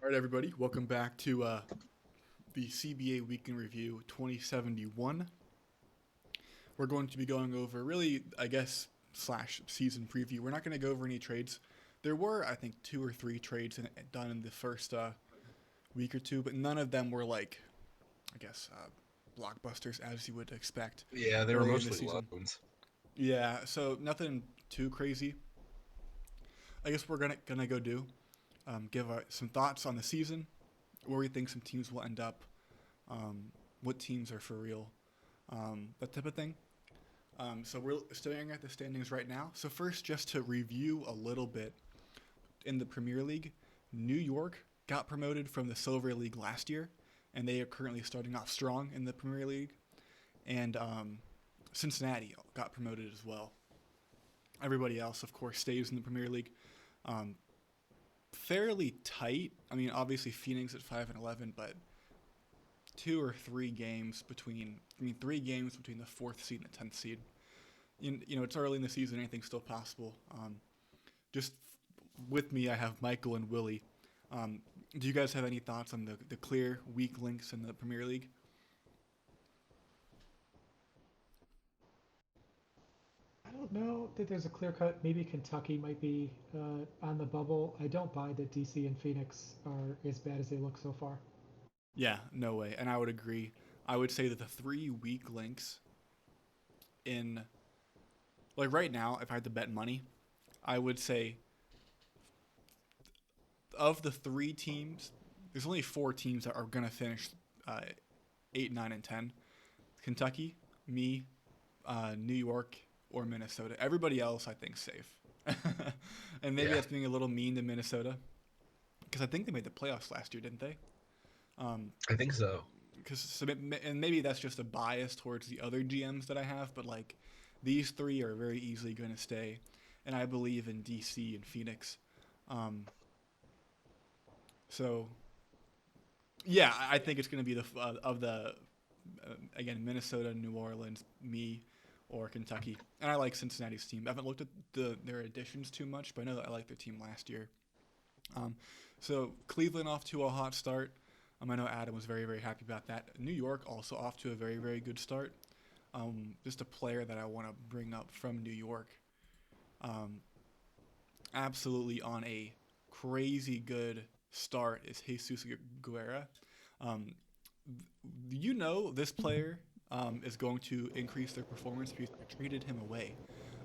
All right, everybody, welcome back to the CBA Week in Review 2071. We're going to be going over really, I guess, slash season preview. We're not going to go over any trades. There were, I think, two or three trades done in the first week or two, but none of them were like, I guess, blockbusters as you would expect Yeah, they were earlier in the mostly season. loans. Yeah, so nothing too crazy. I guess we're gonna go do give some thoughts on the season, where we think some teams will end up, um, what teams are for real, that type of thing. So we're staring at the standings right now. So first, just to review a little bit in the Premier League, New York got promoted from the Silver League last year, and they are currently starting off strong in the Premier League. And Cincinnati got promoted as well. Everybody else, of course, stays in the Premier League. Um, Fairly tight. I mean, obviously Phoenix at 5 and 11, but three games between the fourth seed and the 10th seed. It's early in the season, anything's still possible. Just with me, I have Michael and Willie. Do you guys have any thoughts on the clear weak links in the Premier League? I don't know that there's a clear cut. Maybe Kentucky might be on the bubble. I don't buy that DC and Phoenix are as bad as they look so far. Yeah, no way. And I would agree. I would say that the three weak links in, like right now, if I had to bet money, I would say of the three teams, there's only four teams that are going to finish uh, 8, 9, and 10. Kentucky, me, New York, or Minnesota. Everybody else, I think, safe. And maybe Yeah, that's being a little mean to Minnesota because I think they made the playoffs last year, didn't they? Um, I think so. and maybe that's just a bias towards the other GMs that I have, but like these three are very easily going to stay, and I believe in DC and Phoenix. Um, so yeah, I think it's going to be the of the again Minnesota, New Orleans, me, or Kentucky. And I like Cincinnati's team. I haven't looked at their additions too much, but I know that I liked their team last year. Um, so Cleveland off to a hot start. I know Adam was very happy about that. New York also off to a very good start. Just a player that I want to bring up from New York. Um, Absolutely on a crazy good start is Jesus Guerra. Um, this player is going to increase their performance because I traded him away.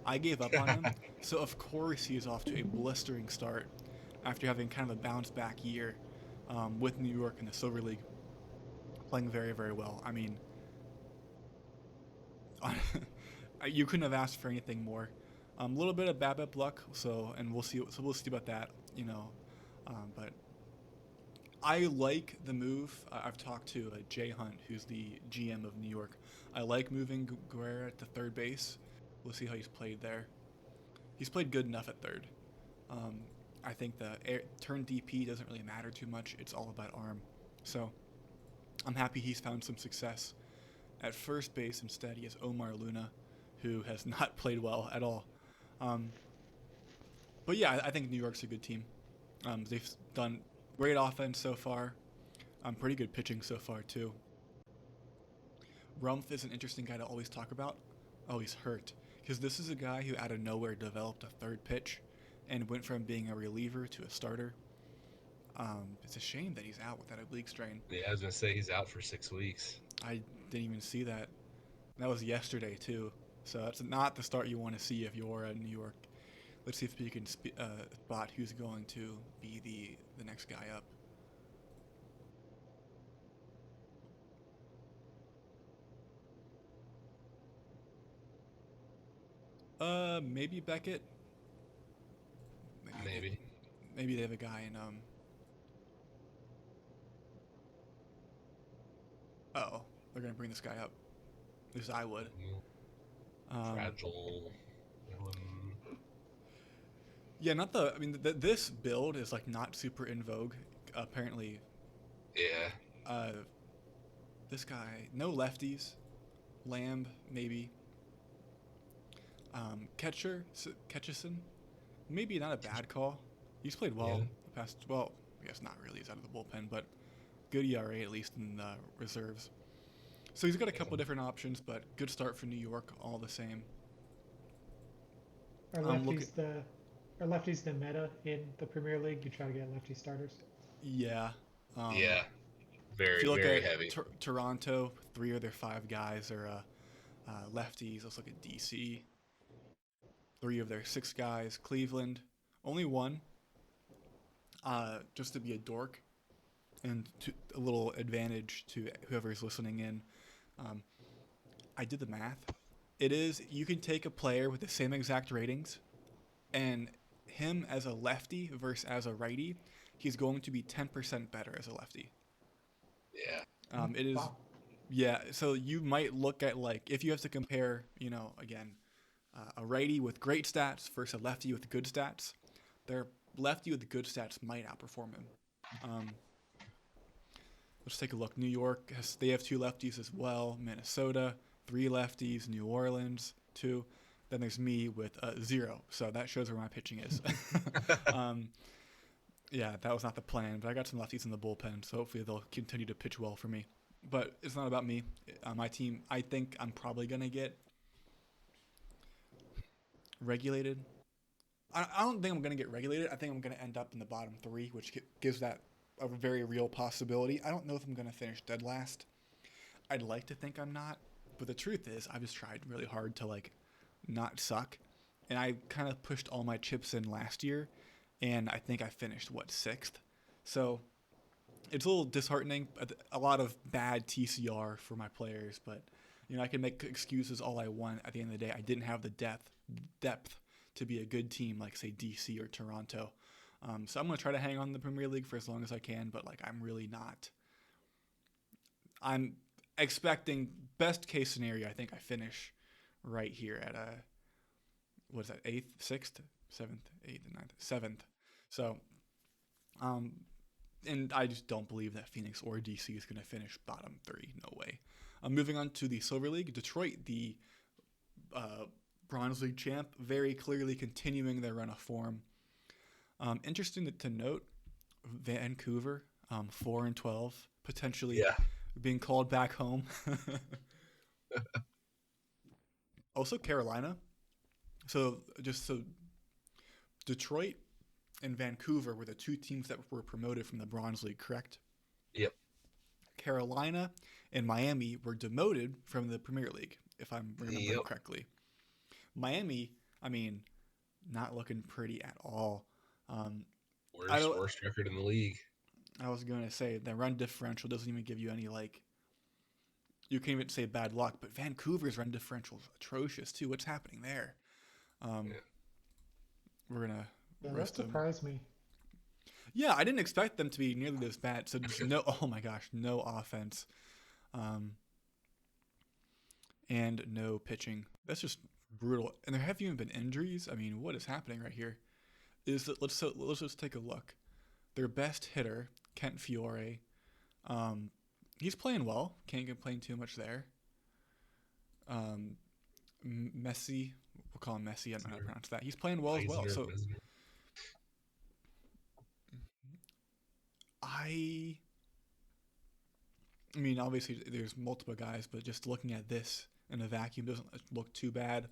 I gave up on him, so of course he is off to a blistering start after having kind of a bounce back year with New York in the Silver League, playing very well. I mean, you couldn't have asked for anything more. A little bit of bad luck, and we'll see. So we'll see about that, but I like the move. I've talked to Jay Hunt, who's the GM of New York. I like moving Guerrera to third base. We'll see how he's played there. He's played good enough at third. Um, I think the turn DP doesn't really matter too much. It's all about arm. So I'm happy he's found some success. At first base instead, he has Omar Luna, who has not played well at all. Um, but yeah, I think New York's a good team. They've done great offense so far. Pretty good pitching so far too. Rumpf is an interesting guy to always talk about. Oh, he's hurt because this is a guy who out of nowhere developed a third pitch and went from being a reliever to a starter. It's a shame that he's out with that oblique strain. Yeah, I was gonna say he's out for 6 weeks. I didn't even see that. That was yesterday too. So that's not the start you want to see if you're in New York. Let's see if we can spot who's going to be the next guy up. Maybe Beckett. Maybe Maybe. maybe they have a guy in Oh, they're gonna bring this guy up. At least I would. Um, Fragile. yeah, not the. I mean, this build is like not super in vogue. Apparently, Yeah. uh, this guy, no lefties. Lamb maybe. Ketchison, maybe not a bad call. He's played Yeah. well the past. Well, I guess not really. He's out of the bullpen, but good ERA at least in the reserves. So he's got a Yeah. couple different options, but good start for New York all the same. Are I'm looking. lefties the are lefties the meta in the Premier League? You try to get lefty starters. Yeah. Um, Yeah. if Very, you look very at heavy. Toronto, 3 of their 5 guys are lefties. Let's look at DC. 3 of their 6 guys. Cleveland, only one. Just to be a dork and a little advantage to whoever's listening in. Um, I did the math. It is you can take a player with the same exact ratings, and him as a lefty versus as a righty, he's going to be 10% better as a lefty. Yeah. It is, Wow. yeah. So you might look at like if you have to compare, again, a righty with great stats versus a lefty with good stats. Their lefty with good stats might outperform him. Um, let's take a look. New York they have 2 lefties as well. Minnesota 3 lefties. New Orleans 2. Then there's me with 0. So that shows where my pitching is. um, yeah, that was not the plan, but I got some lefties in the bullpen, so hopefully they'll continue to pitch well for me. But it's not about me. My team, I think I'm probably gonna get regulated. I don't think I'm gonna get regulated. I think I'm gonna end up in the bottom 3, which gives that a very real possibility. I don't know if I'm gonna finish dead last. I'd like to think I'm not, but the truth is, I've just tried really hard to like not suck, and I kind of pushed all my chips in last year, and I think I finished 6th. So it's a little disheartening. A lot of bad TCR for my players, but I can make excuses all I want. At the end of the day, I didn't have the depth to be a good team like say DC or Toronto. So I'm gonna try to hang on in the Premier League for as long as I can, but like I'm really not. I'm expecting best case scenario. I think I finish right here at a what is that 8th, 6th, 7th, 8th, 9th, 7th. So um, and I just don't believe that Phoenix or DC is going to finish bottom 3. No way. Moving on to the Silver League, Detroit, the Bronze League champ, very clearly continuing their run of form. Interesting to note, Vancouver, 4-12, potentially Yeah. being called back home. Also, Carolina. So Detroit and Vancouver were the 2 teams that were promoted from the Bronze League, correct? Yep. Carolina and Miami were demoted from the Premier League, if I'm remembering Yep. correctly. Miami, I mean, not looking pretty at all. I don't. Worst record in the league. I was going to say the run differential doesn't even give you any like. You can't even say bad luck, but Vancouver's run differential is atrocious too. What's happening there? Um, Yeah. we're gonna Yeah, that rest them. surprised me. Yeah, I didn't expect them to be nearly this bad. So just no. Oh my gosh, no offense. Um, and no pitching. That's just brutal. And there haven't even been injuries. I mean, what is happening right here? Let's just take a look. Their best hitter, Kent Fiore, he's playing well. Can't complain too much there. Um, Messi, we'll call him Messi. I don't know how to pronounce that. He's playing well as well. So I, I mean, obviously there's multiple guys, but just looking at this in a vacuum doesn't look too bad.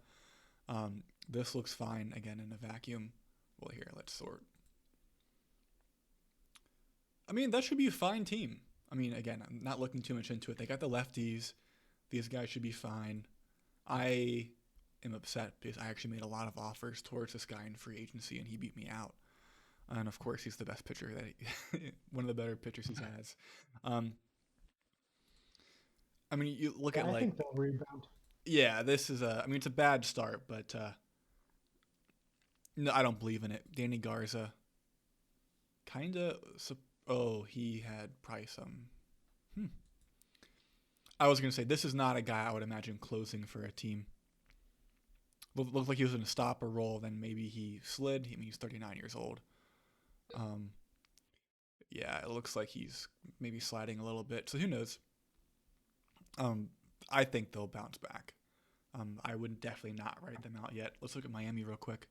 This looks fine again in a vacuum. Well, here, let's sort. I mean, that should be a fine team. I mean, again, I'm not looking too much into it. They got the lefties. These guys should be fine. I am upset because I actually made a lot of offers towards this guy in free agency, and he beat me out. And of course, he's the best pitcher one of the better pitchers he has. Um, I mean, you look Yeah, at I like, think they'll rebound. yeah, this is a. I mean, it's a bad start, but no, I don't believe in it. Danny Garza, kind of. Oh, he had probably some. I was gonna say this is not a guy I would imagine closing for a team. Looked like he was in a stopper role. Then maybe he slid. I mean, he's 39 years old. Um, yeah, it looks like he's maybe sliding a little bit. So who knows? I think they'll bounce back. I would definitely not write them out yet. Let's look at Miami real quick.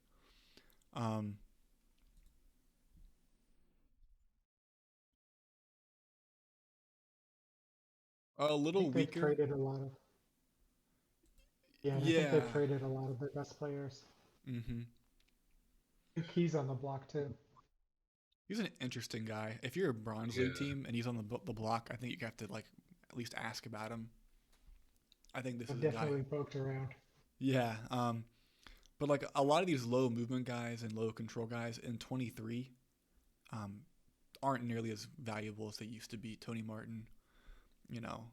Um, A I little think they've weaker. traded a lot of. Yeah, and I think they've Yeah. traded a lot of their best players. Mm-hmm. I think he's on the block too. He's an interesting guy. If you're a Bronze League Yeah. team and he's on the block, I think you have to like at least ask about him. I think this I've is a guy. definitely poked around. Yeah. But like a lot of these low movement guys and low control guys in 23 um, aren't nearly as valuable as they used to be. Tony Martin, you know,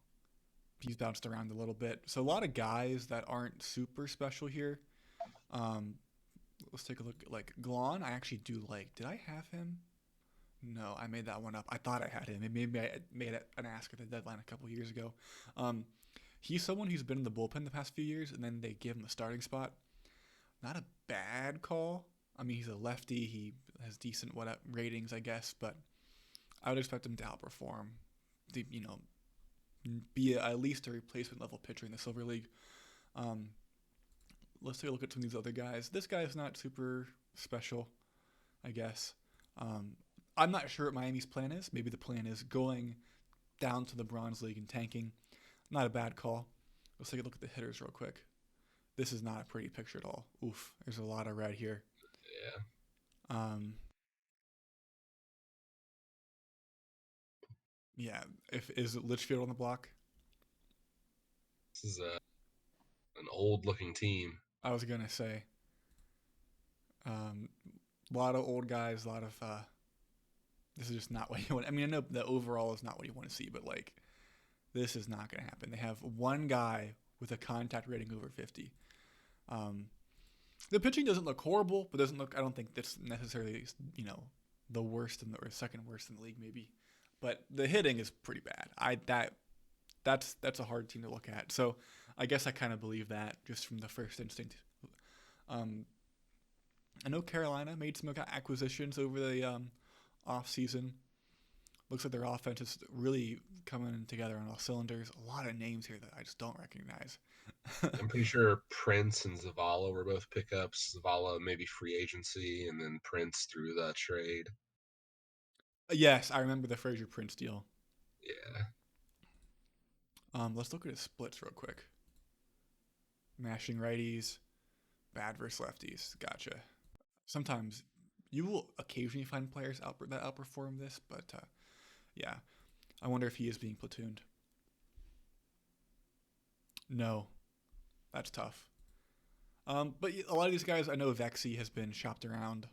he's bounced around a little bit. So a lot of guys that aren't super special here. Um, let's take a look at like Glon. I actually do like. Did I have him? No, I made that one up. I thought I had him. Maybe I made an ask at the deadline a couple years ago. Um, he's someone who's been in the bullpen the past few years, and then they give him a starting spot. Not a bad call. I mean, he's a lefty. He has decent what ratings, I guess, but I would expect him to outperform. The be at least a replacement level pitcher in the Silver League. Um, let's take a look at some of these other guys. This guy's not super special, I guess. Um, I'm not sure what Miami's plan is. Maybe the plan is going down to the Bronze League and tanking. Not a bad call. Let's take a look at the hitters real quick. This is not a pretty picture at all. Oof, there's a lot of red here. Yeah. Um, yeah, if is Litchfield on the block? This is an old looking team. I was gonna say, a lot of old guys, a lot of. This is just not what you want. I mean, I know the overall is not what you want to see, but like, this is not gonna happen. They have one guy with a contact rating over 50. Um, the pitching doesn't look horrible, but doesn't look. I don't think that's necessarily the worst in the or second worst in the league maybe, but the hitting is pretty bad. That's a hard team to look at. So I guess I kind of believe that just from the first instinct. Um, I know Carolina made some acquisitions over the off season. Looks like their offense is really coming together on all cylinders. A lot of names here that I just don't recognize. I'm pretty sure Prince and Zavala were both pickups. Zavala maybe free agency, and then Prince through the trade. Yes, I remember the Frazier Prince deal. Yeah. Let's look at his splits real quick. Mashing righties, bad versus lefties. Gotcha. Sometimes you will occasionally find players that outperform this, but yeah, I wonder if he is being platooned. No, that's tough. But a lot of these guys, I know Vexy has been shopped around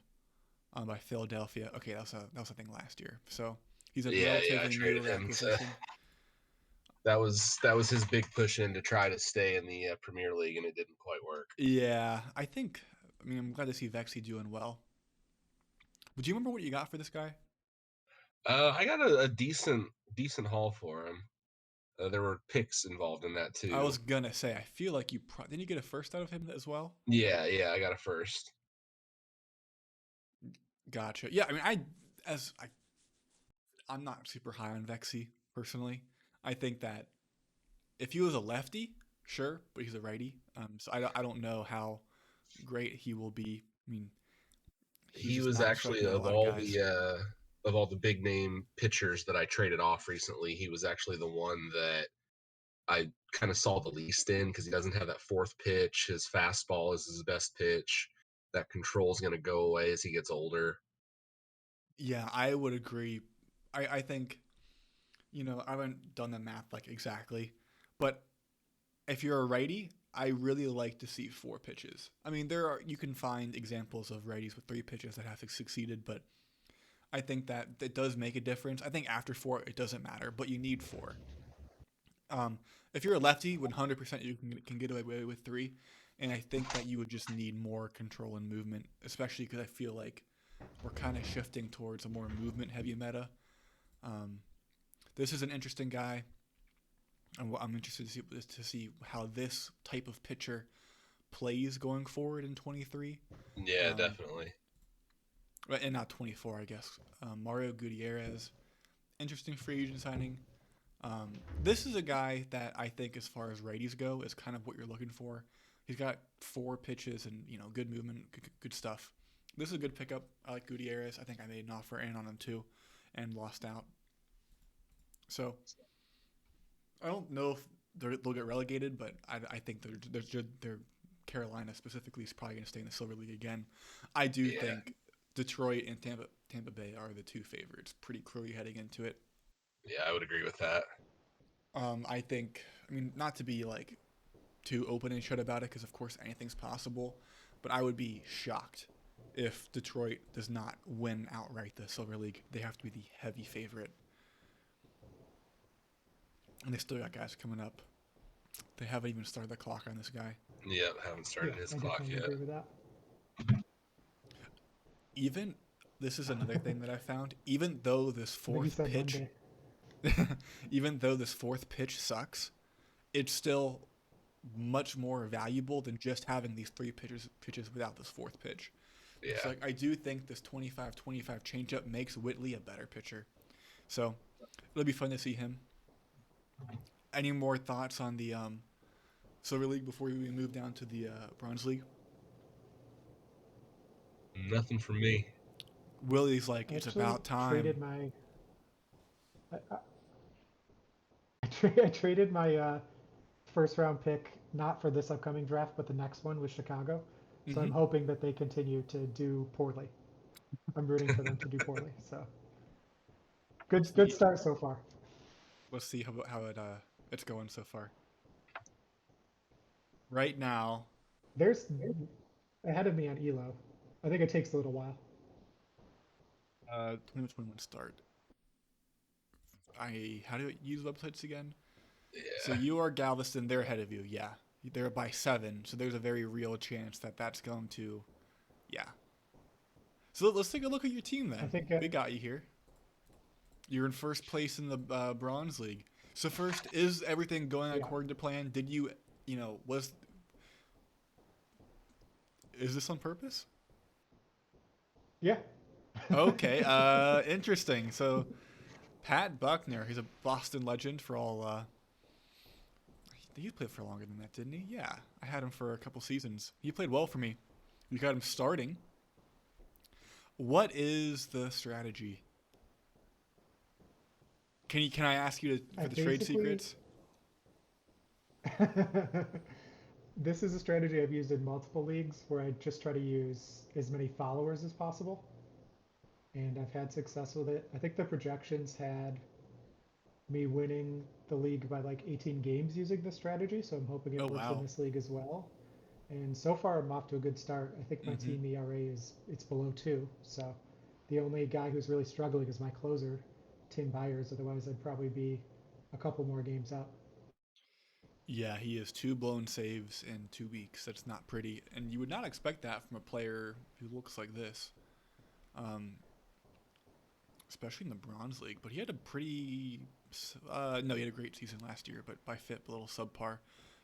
by Philadelphia. Okay, that was a thing last year, so he's a Yeah, I relatively traded new him. To, acquisition. that was his big push in to try to stay in the Premier League, and it didn't quite work. Yeah, I think. I mean, I'm glad to see Vexy doing well. Would you remember what you got for this guy? I got a decent haul for him. There were picks involved in that I too. was gonna say, I feel like didn't you get a first out of him as well? Yeah, I got a first. Gotcha. Yeah, I mean, I'm not super high on Vexy personally. I think that if he was a lefty, sure, but he's a righty. So I don't know how great he will be. I mean, he's He just was not actually striking out a lot of guys. of all the big name pitchers that I traded off recently, he was actually the one that I kind of saw the least in because he doesn't have that fourth pitch. His fastball is his best pitch. That control is going to go away as he gets older. Yeah, I would agree. I think I haven't done the math like exactly, but if you're a righty, I really like to see four pitches. I mean, you can find examples of righties with three pitches that have succeeded, but I think that it does make a difference. I think after four, it doesn't matter, but you need four. Um, if you're a lefty, 100% you can get away with three, and I think that you would just need more control and movement, especially because I feel like we're kind of shifting towards a more movement-heavy meta. Um, this is an interesting guy. And I'm interested to see how this type of pitcher plays going forward in 23. Yeah, Um, definitely. and not 24, I guess. Mario Gutierrez, interesting free agent signing. This is a guy that I think, as far as righties go, is kind of what you're looking for. He's got four pitches and good movement, good stuff. This is a good pickup. I like Gutierrez. I think I made an offer in on him too, and lost out. So I don't know if they'll get relegated, but I think they're Carolina specifically is probably going to stay in the Silver League again. I do Yeah, think Detroit and Tampa Bay are the two favorites, pretty clearly heading into it. yeah, I would agree with that. I think, I mean, not to be like too open and shut about it, because of course anything's possible, but I would be shocked if Detroit does not win outright the Silver League. They have to be the heavy favorite, and they still got guys coming up. They haven't even started the clock on this guy. Yeah, haven't Yeah, started his I clock definitely yet. agree with that. Even this is another thing that I found. Even though this I think he fourth said pitch, Monday. even though this fourth pitch sucks, it's still much more valuable than just having these three pitches without this fourth pitch. It's Yeah, like I do think this 25-25 changeup makes Whitley a better pitcher. So it'll be fun to see him. Any more thoughts on the Silver League before we move down to the Bronze League? nothing for me. Willie's like, I it's actually about time. traded my I traded my first round pick not for this upcoming draft, but the next one with Chicago. So Mm-hmm. I'm hoping that they continue to do poorly. I'm rooting for them to do poorly. So good See, start so far. let's see how it's going so far. Right now, There's ahead of me on Elo. I think it takes a little while. 2021 start. How do I use websites again? So Yeah, you are Galveston. They're ahead of you. Yeah, they're by 7. So there's a very real chance that that's going to, yeah. So let's take a look at your team I then. think We got you here. You're in first place in the Bronze League. So first, is everything going yeah. according to plan? Did you, was is this on purpose? Yeah. Okay, interesting. So Pat Buckner, he's a Boston legend for all. He played for longer than that, didn't he? Yeah, I had him for a couple seasons. He played well for me. You got him starting. What is the strategy? Can I ask you I for the trade basically secrets? this is a strategy I've used in multiple leagues where I just try to use as many followers as possible, and I've had success with it. I think the projections had me winning the league by like 18 games using this strategy, so I'm hoping Oh it works in wow. this league as well. And so far, I'm off to a good start. I think my Mm-hmm. team ERA is it's below 2, so the only guy who's really struggling is my closer, Tim Byers. Otherwise, I'd probably be a couple more games up. Yeah, he has 2 blown saves in 2 weeks. That's not pretty, and you would not expect that from a player who looks like this, um, especially in the Bronze League. But he had a pretty, no, he had a great season last year, but by FIP a little subpar.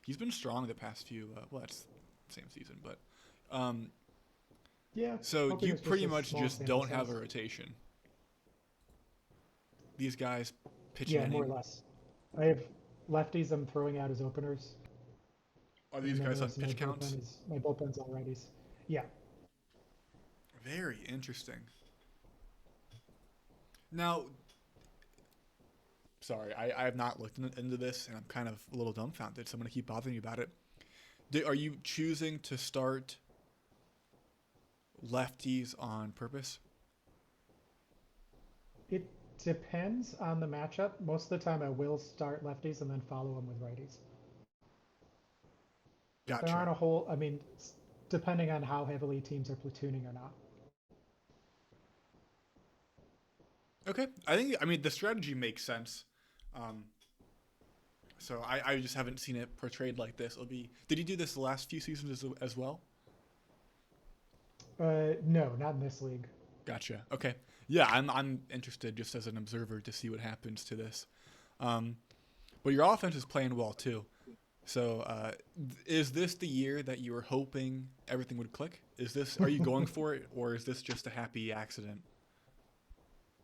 He's been strong the past few. Well, that's the same season, but um, Yeah, so hoping you it's just pretty a much small just sample don't have a size. rotation. These guys pitch an Yeah, more or inning. less. I have lefties I'm throwing out as openers, Are these and then the guys on rest of pitch counts? my bullpen's all righties. Yeah, Very interesting. Now, sorry, I have not looked into this, and I'm kind of a little dumbfounded. So I'm gonna keep bothering you about it. Are you choosing to start lefties on purpose? it depends on the matchup. Most of the time, I will start lefties and then follow them with righties. There Gotcha. aren't a whole. I mean, depending on how heavily teams are platooning or not. Okay. I mean the strategy makes sense. Um, so I just haven't seen it portrayed like this. It'll be. Did he do this the last few seasons as well? No, not in this league. Gotcha. Okay. Yeah, I'm interested just as an observer to see what happens to this. Um, but your offense is playing well too. So, is this the year that you were hoping everything would click? Are you going for it, or is this just a happy accident?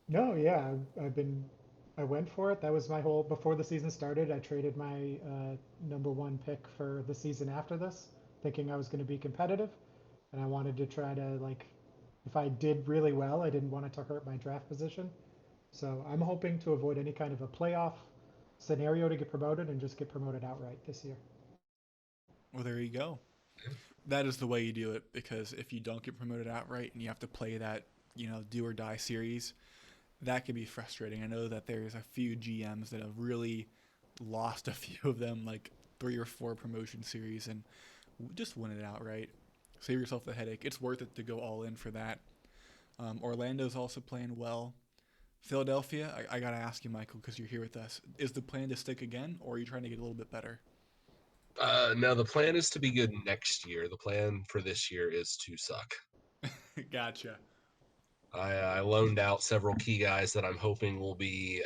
No, yeah, I went for it. That was my whole, before the season started, I traded my number one pick for the season after this, thinking I was going to be competitive. And I wanted to try to, like, if I did really well, I didn't want it to hurt my draft position. So I'm hoping to avoid any kind of a playoff scenario to get promoted and just get promoted outright this year. Well, there you go. That is the way you do it, because if you don't get promoted outright and you have to play that, do or die series, that can be frustrating. I know that there's a few GMs that have really lost a few of them, like 3 or 4 promotion series, and just win it outright. Save yourself the headache. It's worth it to go all in for that. Orlando's also playing well. Philadelphia, I gotta ask you, Michael, because you're here with us. Is the plan to stick again, or are you trying to get a little bit better? No, the plan is to be good next year. The plan for this year is to suck. Gotcha. I loaned out several key guys that I'm hoping will be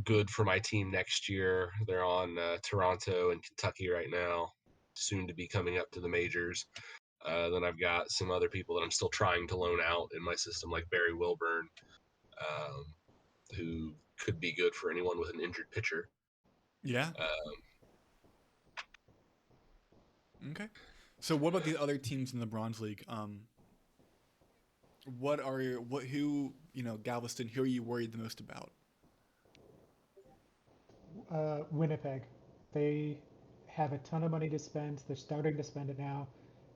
good for my team next year. They're on Toronto and Kentucky right now, soon to be coming up to the majors. Then I've got some other people that I'm still trying to loan out in my system, like Barry Wilburn, um, who could be good for anyone with an injured pitcher. Yeah. Uh, Okay. So what about the other teams in the Bronze League? Galveston? Who are you worried the most about? Winnipeg. They have a ton of money to spend. They're starting to spend it now.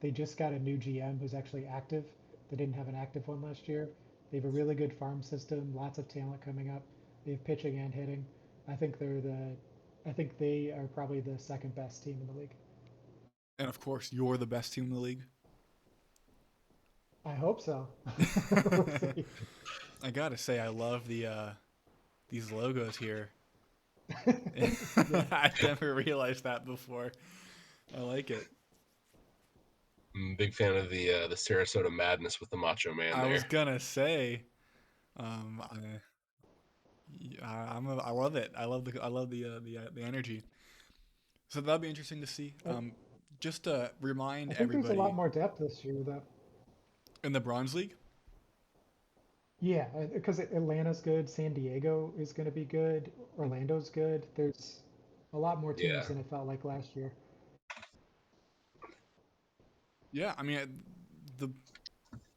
They just got a new GM who's actually active. They didn't have an active one last year. They have a really good farm system, lots of talent coming up. They have pitching and hitting. I think I think they are probably the second best team in the league. And of course, you're the best team in the league. I hope so. We'll see. I gotta say, I love these logos here. Yeah. I never realized that before. I like it. I'm a big fan of the Sarasota Madness with the Macho Man I was there. gonna say, um, I love it. I love the energy. So that'll be interesting to see. I Just to remind I think there's a lot everybody, more depth this year, though. in the Bronze League. Yeah, because Atlanta's good, San Diego is going to be good, Orlando's good. There's a lot more Yeah, teams than it felt like last year. Yeah, I mean, the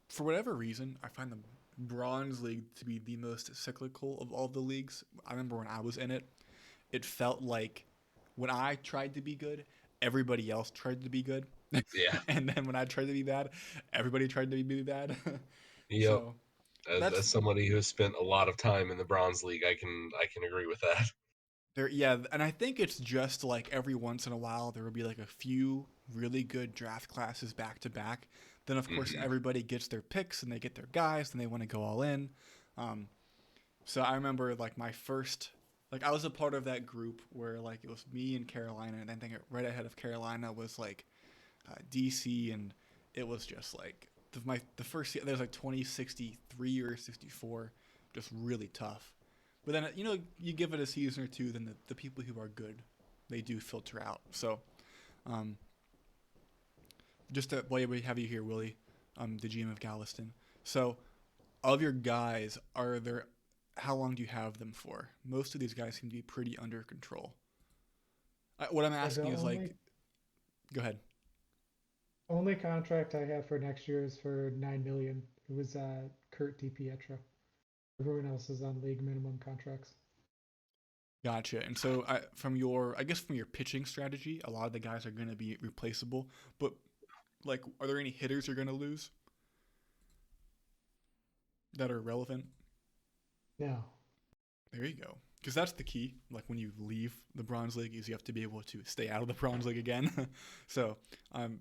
for whatever reason, I find the Bronze League to be the most cyclical of all the leagues. I remember when I was in it, it felt like when I tried to be good, everybody else tried to be good. yeah, And then when I tried to be bad, everybody tried to be bad. yep. So As that's somebody who has spent a lot of time in the Bronze League, I can agree with that. there. Yeah, and I think it's just like every once in a while there will be like a few really good draft classes back to back. Then of course Hmm. everybody gets their picks and they get their guys and they want to go all in. Um, So I remember like my first, like I was a part of that group where like it was me and Carolina, and I think right ahead of Carolina was like DC, and it was just like the first there's like 2063 or 64, just really tough. But then you give it a season or two, then the people who are good, they do filter out. So um, just to while we have you here, Willie, the GM of Galveston. So of your guys, are there how long do you have them for? Most of these guys seem to be pretty under control. What I'm The asking is like, only go ahead. only contract I have for next year is for 9 million. It was Kurt DiPietro. Everyone else is on league minimum contracts. Gotcha. And so, I guess from your pitching strategy, a lot of the guys are going to be replaceable. But like, are there any hitters you're going to lose that are relevant? No, There you go. Because that's the key. Like when you leave the Bronze League, is you have to be able to stay out of the Bronze League again. So I'm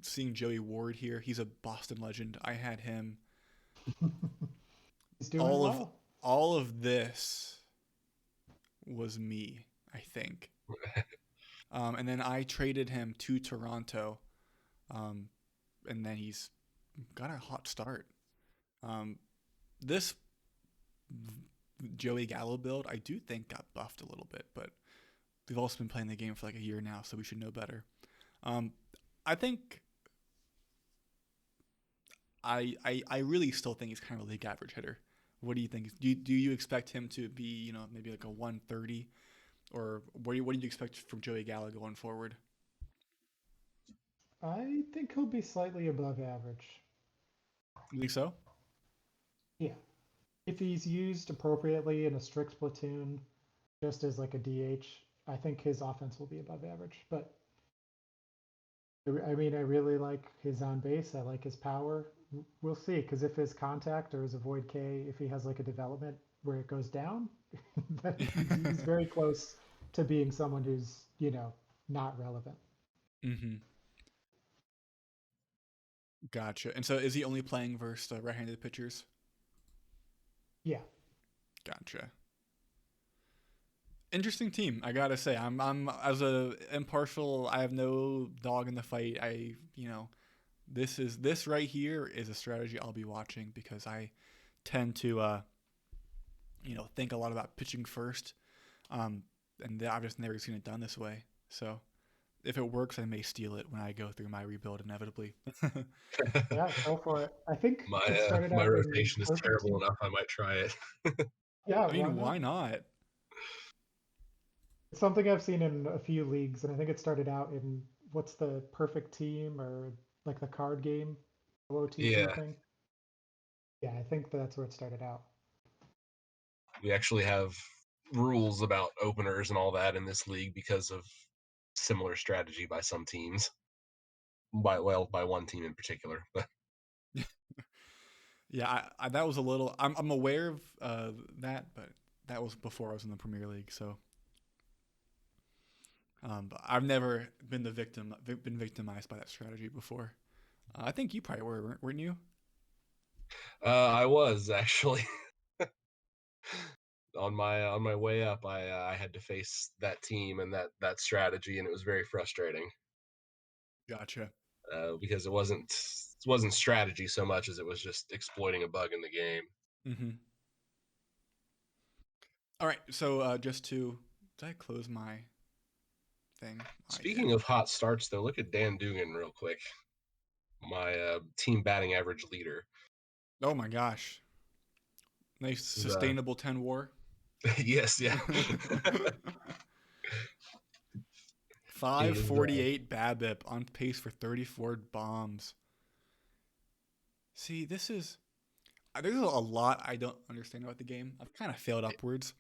seeing Joey Ward here. He's a Boston legend. I had him he's doing all of well. all of this was me, I think. And then I traded him to Toronto, um, and then he's got a hot start. Um, this Joey Gallo build, I do think got buffed a little bit, but we've also been playing the game for like a year now, so we should know better. Um, I think I really still think he's kind of a league average hitter. What do you think? Do you expect him to be maybe like a 130, or what do you expect from Joey Gallo going forward? I think he'll be slightly above average. You think so? Yeah, if he's used appropriately in a strict platoon, just as like a DH. I think his offense will be above average, but I mean, I really like his on base. I like his power. We'll see, because if his contact or his avoid K, if he has like a development where it goes down, then he's very close to being someone who's, not relevant. Mm-hmm. Gotcha. And so is he only playing versus right-handed pitchers? Yeah. Gotcha. Interesting team, I gotta say. I'm as a impartial. I have no dog in the fight. This right here is a strategy I'll be watching because I tend to think a lot about pitching first, and I've just never seen it done this way. So if it works, I may steal it when I go through my rebuild inevitably. Yeah, go for it. I think my it started my out in rotation is perfect terrible team. enough. I might try it. Yeah, I why mean, why not? not? It's something I've seen in a few leagues, and I think it started out in what's the perfect team or like the card game, OOTP Yeah, thing. Yeah, I think that's where it started out. we actually have rules about openers and all that in this league because of similar strategy by some teams. By one team in particular, but Yeah, that was a little. I'm aware of that, but that was before I was in the Premier League. So, but I've never been been victimized by that strategy before. I think you probably weren't you? I was actually on my way up. I had to face that team and that strategy, and it was very frustrating Gotcha. because it wasn't strategy so much as it was just exploiting a bug in the game. Mm-hmm. All right. So did I close my thing? I Speaking did. of hot starts, though, look at Dan Dugan real quick, my team batting average leader. Oh my gosh. Nice This is sustainable 10 WAR. yes, yeah. He is 548 BABIP on pace for 34 bombs. See, there's a lot I don't understand about the game. I've kind of failed upwards.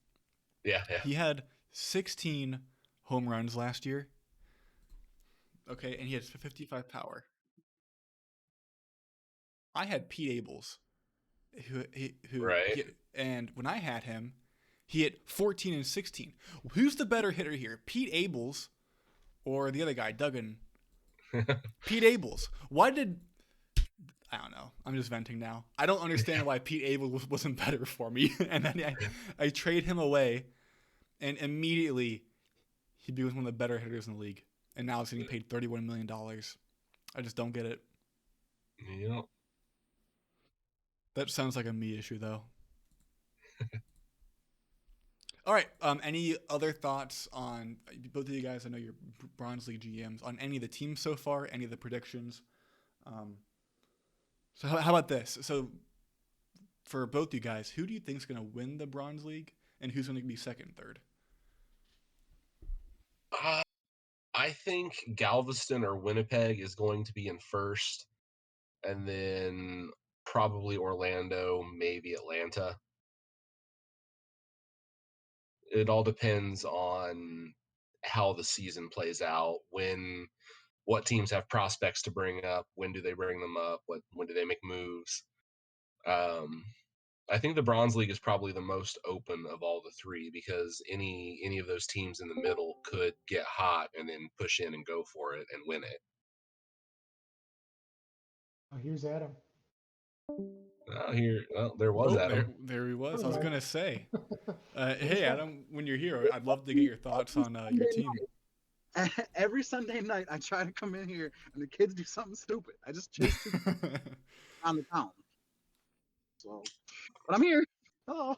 yeah, yeah. He had 16 home runs last year. Okay, and he had 55 power. I had Pete Ables, Right. and when I had him, he hit 14 and 16. Who's the better hitter here, Pete Ables or the other guy, Duggan? Pete Ables. Why did I don't know. I'm just venting now. I don't understand why Pete Ables wasn't better for me, and then I trade him away, and immediately he becomes one of the better hitters in the league, and now he's getting paid $31 million. I just don't get it. Yeah. That sounds like a me issue, though. All right. Any other thoughts on both of you guys? I know you're Bronze League GMs on any of the teams so far, any of the predictions. Um, so how about this? So for both you guys, who do you think is going to win the Bronze League, and who's going to be second and third? Uh, I think Galveston or Winnipeg is going to be in first, and then probably Orlando, maybe Atlanta. It all depends on how the season plays out, what teams have prospects to bring up, when do they bring them up, when do they make moves. Um, I think the Bronze League is probably the most open of all the three because any of those teams in the middle could get hot and then push in and go for it and win it. Oh, here's Adam. There was Oh, there, Adam. there he was. I was Hello. gonna say, What's hey up? Adam, when you're here, I'd love to get your thoughts Every on your Sunday team. night, every Sunday night, I try to come in here and the kids do something stupid. I just chase two around the town. So, but I'm here. Hello.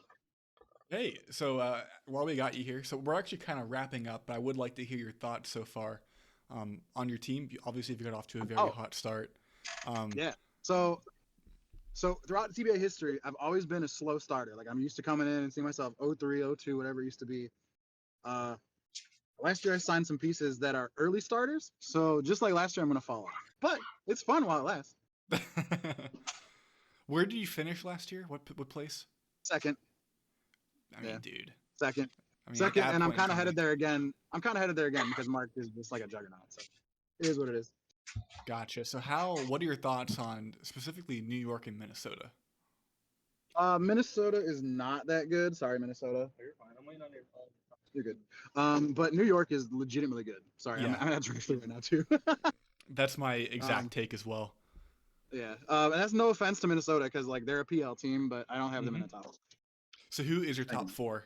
Hey, so while we got you here, so we're actually kind of wrapping up, but I would like to hear your thoughts so far on your team. Obviously, if you got off to a very Oh, hot start. Um, yeah. So throughout CBA history, I've always been a slow starter. Like I'm used to coming in and seeing myself 03, 02, whatever it used to be. Uh, Last year I signed some pieces that are early starters. So just like last year, I'm gonna fall off. But it's fun while it lasts. Where did you finish last year? What place? Second, I mean, yeah, dude. second. I mean, at Second, that and I'm point in kind of time, headed there again. I'm kind of headed there again because Mark is just like a juggernaut. So it is what it is. Gotcha. So what are your thoughts on specifically New York and Minnesota? Minnesota is not that good. Sorry, Minnesota. You're fine. I'm waiting on your phone. You're good. But New York is legitimately good. Sorry, Yeah. I'm at drive through right now too. That's my exact take as well. Yeah. And that's no offense to Minnesota because like they're a PL team, but I don't have them in the top. So who is your top four?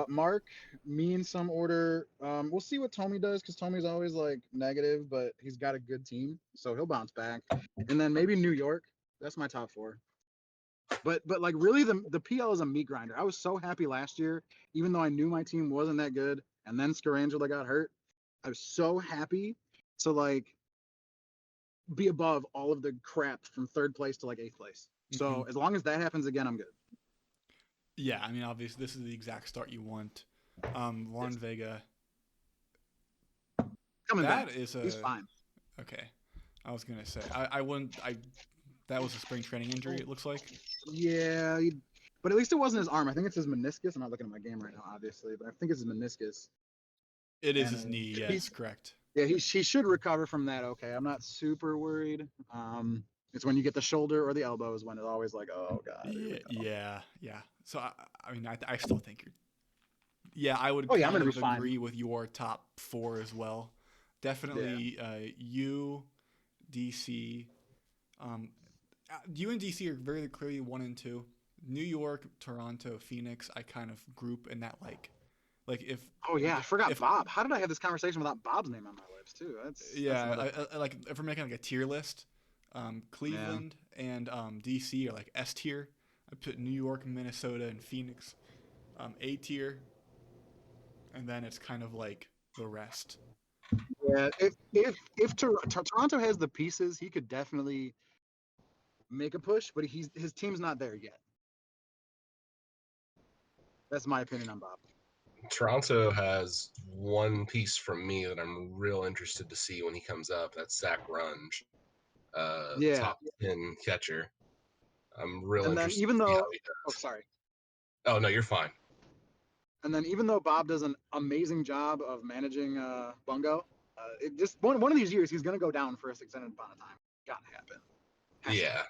Mark, me in some order. We'll see what Tommy does because Tommy's always like negative, but he's got a good team, so he'll bounce back. And then maybe New York. That's my top four. But like really the PL is a meat grinder. I was so happy last year, even though I knew my team wasn't that good, and then Scarangela got hurt. I was so happy to like be above all of the crap from third place to like eighth place. So as long as that happens again, I'm good. Yeah, I mean, obviously, this is the exact start you want. Juan Vega. Coming That back. is He's fine. Okay. I was gonna say I wouldn't. That was a spring training injury. It looks like. Yeah, but at least it wasn't his arm. I think it's his meniscus. I'm not looking at my game right now, obviously, but I think it's his meniscus. It is his knee. Yes, correct. Yeah, he should recover from that. Okay, I'm not super worried. It's when you get the shoulder or the elbow is when it's always like, oh god. Yeah. So I mean, I still think you're. Yeah, I would I'm kind gonna of be fine. agree with your top four as well. Definitely, you, DC. You and DC are very clearly 1 and 2. New York, Toronto, Phoenix. I kind of group in that like if. Oh yeah, I forgot Bob. How did I have this conversation without Bob's name on my lips too? That's I like if we're making like a tier list. Cleveland and DC are like S tier. I put New York, Minnesota, and Phoenix A tier, and then it's kind of like the rest. Yeah, if Toronto has the pieces, he could definitely make a push, but his team's not there yet. That's my opinion on Bob. Toronto has one piece from me that I'm real interested to see when he comes up. That's Zach Runge, top 10 catcher. I'm real and then interested even to see though, how he does. sorry. Oh no, you're fine. And then even though Bob does an amazing job of managing Bungo, it just one of these years he's gonna go down for a extended amount of time. Gotta happen. Yeah,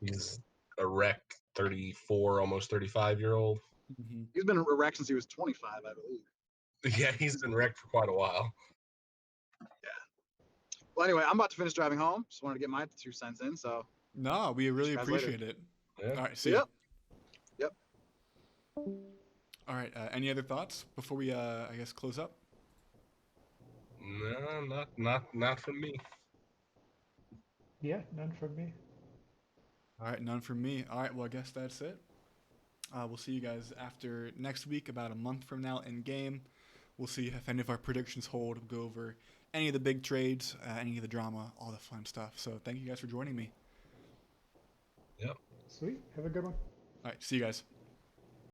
he's a wreck, 34, almost 35-year-old. He's been a wreck since he was 25, I believe. Yeah, he's been wrecked for quite a while. Yeah. Well, anyway, I'm about to finish driving home. Just wanted to get my 2 cents in. So. No, we really appreciate it. Yeah. All right, see ya. Yep. All right. Any other thoughts before we, I guess, close up? No, not from me. Yeah, none from me. All right, none from me. All right, well, I guess that's it. We'll see you guys after next week, about a month from now in game. We'll see if any of our predictions hold. We'll go over any of the big trades, any of the drama, all the fun stuff. So thank you guys for joining me. Yep. Sweet. Have a good one. All right, see you guys.